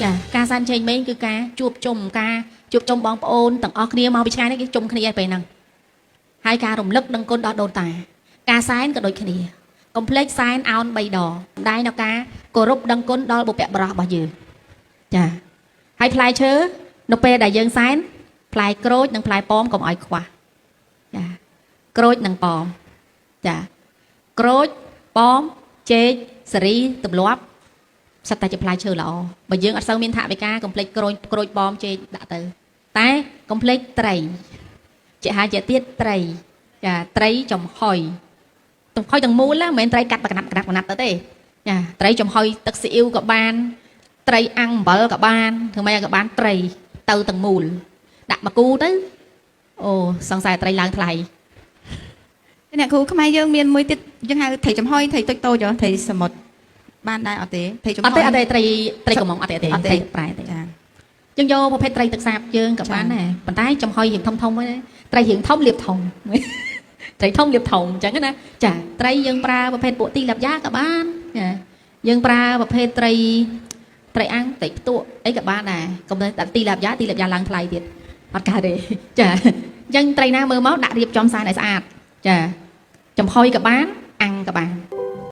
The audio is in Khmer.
ចាការសានចេញមេងគឺការជួបជុំបងប្អូនទាំងអស់គ្នាមកពីឆ្ងាយនេះគេជុំគ្នាឯពេលហ្នឹងហើយការរំលឹកដឹងគុណដល់ដូនតាការសែនក៏ដូចគ្នាកុំភ្លេចសែនអោន3ដងសម្ដែងដល់ការគោរពដឹងគុណដល់បុព្វបុរសរបស់យើងចាហើយផ្លែឈើនៅពេលដែលយើងសែនផ្លែក្រូចនិងផ្លែប៉ោមកុំឲ្យខ្វះចាក្រូចនិងប៉ោមចាក្រូចប៉ោមចេកសេរីទម្លាប់សិតតែជាផ្លែឈើល្អបើយើងអត់សូវមានថវិកាកុំភ្លេចក្រូចប៉ោមចេកដាក់ទៅតែកុំភ្លេចត្រីជាហាជាទៀតត្រីចាត្រីចំហុយទាំងមូលណាមិនមែនត្រីកាត់បកណាត់ទៅទេចាត្រីចំហុយទឹកស៊ីអ៊ីវក៏បានត្រីអាំងអំបិលក៏បានធ្វើម៉េចក៏បានត្រីទៅទាំងមូលដាក់មកគូទៅអូសង្ស័យត្រីឡើងថ្លៃអ្នកគ្រូខ្មែរយើងមានមួយទៀតយើងហៅត្រីចំហុយត្រីតូចតូចត្រីសមុទ្របានដែរអត់ទេត្រីចំហុយអត់ទេត្រីកំងអត់ទេត្រីប្រែទេចាយើងយកប្រភេទត្រីទឹកសាបយើងក៏បានដែរប៉ុន្តែចំហុយរៀងធំហ្នឹងត្រីរៀងធំលាបធំត្រីធំលាបធំអញ្ចឹងណាចាត្រីយើងប្រើប្រភេទពួកទីលាបយ៉ាក៏បានចាយើងប្រើប្រភេទត្រីអាំងត្រីផ្ទក់អីក៏បានដែរកុំតែទីលាបយ៉ាឡើងថ្លៃទៀតអត់កើតទេចាអញ្ចឹងត្រីណាមើលមកដាក់រៀបចំសែនឲ្យស្អាតចាចំហុយក៏បានអាំងក៏បាន